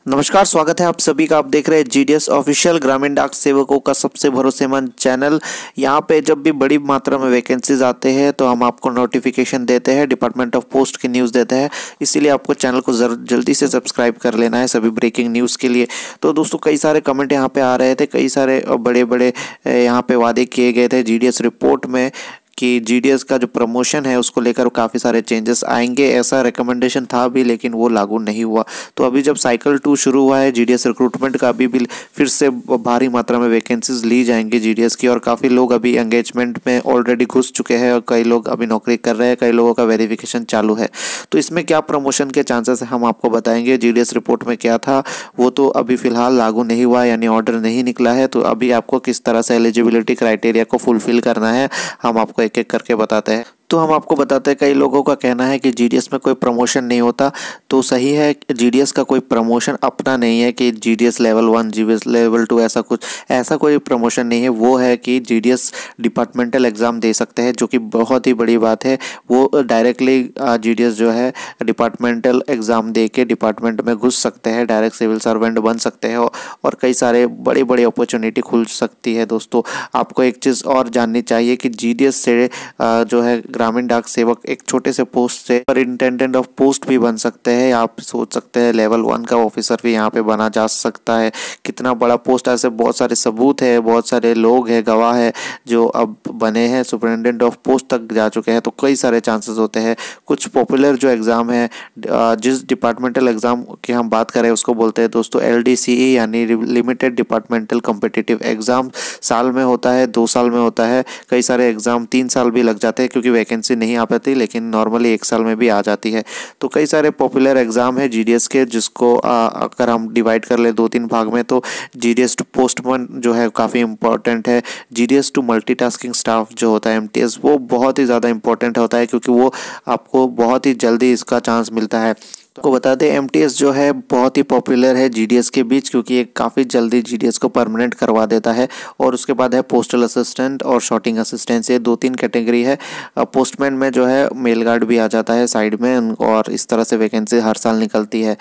नमस्कार, स्वागत है आप सभी का। आप देख रहे हैं जीडीएस ऑफिशियल, ग्रामीण डाक सेवकों का सबसे भरोसेमंद चैनल। यहाँ पे जब भी बड़ी मात्रा में वैकेंसीज आते हैं तो हम आपको नोटिफिकेशन देते हैं, डिपार्टमेंट ऑफ पोस्ट की न्यूज़ देते हैं। इसीलिए आपको चैनल को जल्दी से सब्सक्राइब कर लेना है सभी ब्रेकिंग न्यूज़ के लिए। तो दोस्तों, कई सारे कमेंट यहाँ पे आ रहे थे, कई सारे बड़े बड़े यहाँ पे वादे किए गए थे जीडीएस रिपोर्ट में कि जीडीएस का जो प्रमोशन है उसको लेकर काफ़ी सारे चेंजेस आएंगे, ऐसा रिकमेंडेशन था भी, लेकिन वो लागू नहीं हुआ। तो अभी जब साइकिल 2 शुरू हुआ है जीडीएस रिक्रूटमेंट का, अभी भी फिर से भारी मात्रा में वैकेंसीज ली जाएंगी जीडीएस की, और काफ़ी लोग अभी एंगेजमेंट में ऑलरेडी घुस चुके हैं और कई लोग अभी नौकरी कर रहे हैं, कई लोगों का वेरिफिकेशन चालू है। तो इसमें क्या प्रमोशन के चांसेस है हम आपको बताएंगे। जीडीएस रिपोर्ट में क्या था वो तो अभी फिलहाल लागू नहीं हुआ, यानी ऑर्डर नहीं निकला है। तो अभी आपको किस तरह से एलिजिबिलिटी क्राइटेरिया को फुलफिल करना है हम आपको एक एक करके बताते हैं। तो हम आपको बताते हैं, कई लोगों का कहना है कि जीडीएस में कोई प्रमोशन नहीं होता। तो सही है, जीडीएस का कोई प्रमोशन अपना नहीं है कि जीडीएस लेवल 1 जीडीएस लेवल 2 ऐसा कोई प्रमोशन नहीं है। वो है कि जीडीएस डिपार्टमेंटल एग्ज़ाम दे सकते हैं, जो कि बहुत ही बड़ी बात है। वो डायरेक्टली जीडीएस जो है डिपार्टमेंटल एग्ज़ाम दे के डिपार्टमेंट में घुस सकते हैं, डायरेक्ट सिविल सर्वेंट बन सकते हैं और कई सारे बड़ी बड़ी अपॉर्चुनिटी खुल सकती है। दोस्तों, आपको एक चीज़ और जाननी चाहिए कि जीडीएस से जो है ग्रामीण डाक सेवक एक छोटे से पोस्ट से सुपरिंटेंडेंट ऑफ पोस्ट भी बन सकते हैं। आप सोच सकते हैं लेवल 1 का ऑफिसर भी यहाँ पे बना जा सकता है। कितना बड़ा पोस्ट, ऐसे बहुत सारे सबूत है, बहुत सारे लोग हैं, गवाह है जो अब बने हैं, सुपरिंटेंडेंट ऑफ पोस्ट तक जा चुके हैं। तो कई सारे चांसेस होते हैं। कुछ पॉपुलर जो एग्ज़ाम है, जिस डिपार्टमेंटल एग्ज़ाम की हम बात करें उसको बोलते हैं दोस्तों LDCE, यानी लिमिटेड डिपार्टमेंटल कॉम्पिटिटिव एग्ज़ाम। साल में होता है, 2 साल में होता है, कई सारे एग्ज़ाम 3 साल भी लग जाते हैं क्योंकि वैकेंसी नहीं आ पाती, लेकिन नॉर्मली 1 साल में भी आ जाती है। तो कई सारे पॉपुलर एग्जाम है जीडीएस के, जिसको अगर हम डिवाइड कर ले 2-3 भाग में, तो जीडीएस टू पोस्टमैन जो है काफ़ी इंपॉर्टेंट है। जीडीएस टू मल्टीटास्किंग स्टाफ जो होता है MTS, वो बहुत ही ज़्यादा इंपॉर्टेंट होता है क्योंकि वो आपको बहुत ही जल्दी इसका चांस मिलता है। आपको बता दें, MTS जो है बहुत ही पॉपुलर है जीडीएस के बीच, क्योंकि ये काफ़ी जल्दी जीडीएस को परमानेंट करवा देता है। और उसके बाद है पोस्टल असिस्टेंट और शॉटिंग असिस्टेंट, ये 2-3 कैटेगरी है। पोस्टमैन में जो है मेल गार्ड भी आ जाता है साइड में, और इस तरह से वैकेंसी हर साल निकलती है।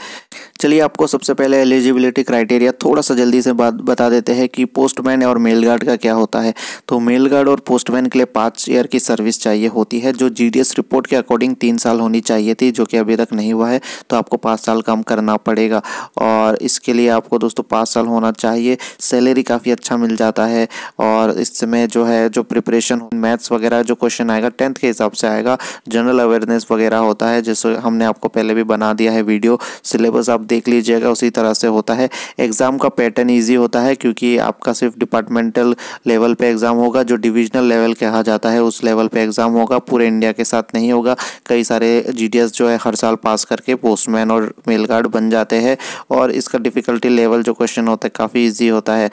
चलिए, आपको सबसे पहले एलिजिबिलिटी क्राइटेरिया थोड़ा सा जल्दी से बता देते हैं कि पोस्टमैन और मेल गार्ड का क्या होता है। तो मेल गार्ड और पोस्टमैन के लिए 5 ईयर की सर्विस चाहिए होती है, जो जीडीएस रिपोर्ट के अकॉर्डिंग 3 साल होनी चाहिए थी, जो कि अभी तक नहीं हुआ है। तो आपको 5 साल काम करना पड़ेगा, और इसके लिए आपको दोस्तों 5 साल होना चाहिए। सैलरी काफ़ी अच्छा मिल जाता है, और इस समय जो है जो प्रिपरेशन मैथ्स वगैरह जो क्वेश्चन आएगा 10th के हिसाब से आएगा। जनरल अवेयरनेस वगैरह होता है, जैसे हमने आपको पहले भी बना दिया है वीडियो, सिलेबस आप देख लीजिएगा, उसी तरह से होता है। एग्ज़ाम का पैटर्न ईजी होता है क्योंकि आपका सिर्फ डिपार्टमेंटल लेवल पे एग्ज़ाम होगा, जो डिविजनल लेवल कहा जाता है उस लेवल पे एग्ज़ाम होगा, पूरे इंडिया के साथ नहीं होगा। कई सारे जीडीएस जो है हर साल पास करके पोस्टमैन और मेल गार्ड बन जाते हैं, और इसका डिफ़िकल्टी लेवल जो क्वेश्चन होता है काफ़ी इजी होता है।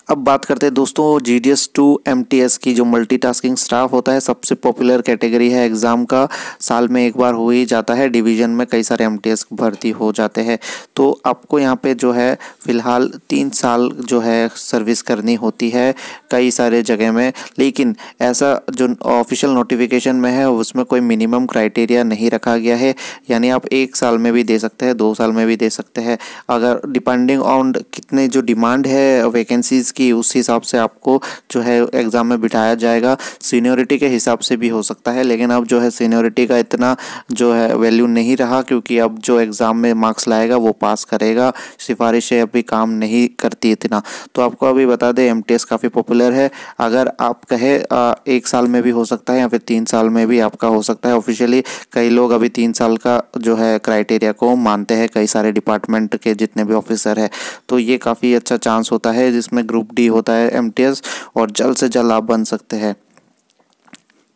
अब बात करते हैं दोस्तों जीडीएस टू MTS की, जो मल्टीटास्किंग स्टाफ होता है, सबसे पॉपुलर कैटेगरी है एग्ज़ाम का। साल में एक बार हो ही जाता है, डिवीज़न में कई सारे MTS भर्ती हो जाते हैं। तो आपको यहाँ पे जो है फ़िलहाल 3 साल जो है सर्विस करनी होती है कई सारे जगह में, लेकिन ऐसा जो ऑफिशियल नोटिफिकेशन में है उसमें कोई मिनिमम क्राइटेरिया नहीं रखा गया है। यानी आप 1 साल में भी दे सकते हैं, 2 साल में भी दे सकते हैं, अगर डिपेंडिंग ऑन कितने जो डिमांड है वैकेंसीज़ की, उस हिसाब से आपको जो है एग्ज़ाम में बिठाया जाएगा। सीनियरिटी के हिसाब से भी हो सकता है, लेकिन अब जो है सीनियरिटी का इतना जो है वैल्यू नहीं रहा, क्योंकि अब जो एग्ज़ाम में मार्क्स लाएगा वो पास करेगा, सिफारिशें अभी काम नहीं करती इतना। तो आपको अभी बता दें MTS काफ़ी पॉपुलर है। अगर आप कहे 1 साल में भी हो सकता है या फिर 3 साल में भी आपका हो सकता है। ऑफिशियली कई लोग अभी 3 साल का जो है क्राइटेरिया को मानते हैं, कई सारे डिपार्टमेंट के जितने भी ऑफिसर है। तो ये काफ़ी अच्छा चांस होता है, जिसमें ग्रुप D होता है MTS, और जल्द से जल्द आप बन सकते हैं।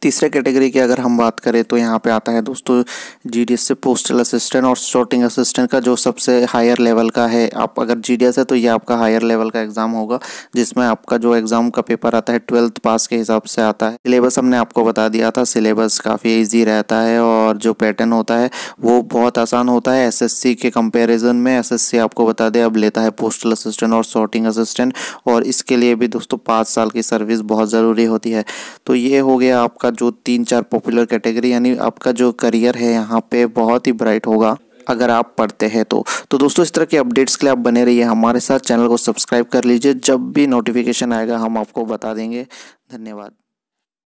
तीसरे कैटेगरी की अगर हम बात करें तो यहाँ पे आता है दोस्तों जीडीएस से पोस्टल असिस्टेंट और शॉटिंग असिस्टेंट का, जो सबसे हायर लेवल का है। आप अगर जीडीएस है तो ये आपका हायर लेवल का एग्जाम होगा, जिसमें आपका जो एग्जाम का पेपर आता है 12th पास के हिसाब से आता है। सिलेबस हमने आपको बता दिया था, सिलेबस काफ़ी ईजी रहता है, और जो पैटर्न होता है वो बहुत आसान होता है SSC के कंपेरिजन में। SSC आपको बता दें अब लेता है पोस्टल असिस्टेंट और शॉटिंग असिस्टेंट, और इसके लिए भी दोस्तों 5 साल की सर्विस बहुत ज़रूरी होती है। तो ये हो गया आपका जो 3-4 पॉपुलर कैटेगरी, यानी आपका जो करियर है यहाँ पे बहुत ही ब्राइट होगा। अगर आप पढ़ते हैं तो दोस्तों इस तरह के अपडेट्स के लिए आप बने रहिए हमारे साथ। चैनल को सब्सक्राइब कर लीजिए, जब भी नोटिफिकेशन आएगा हम आपको बता देंगे। धन्यवाद।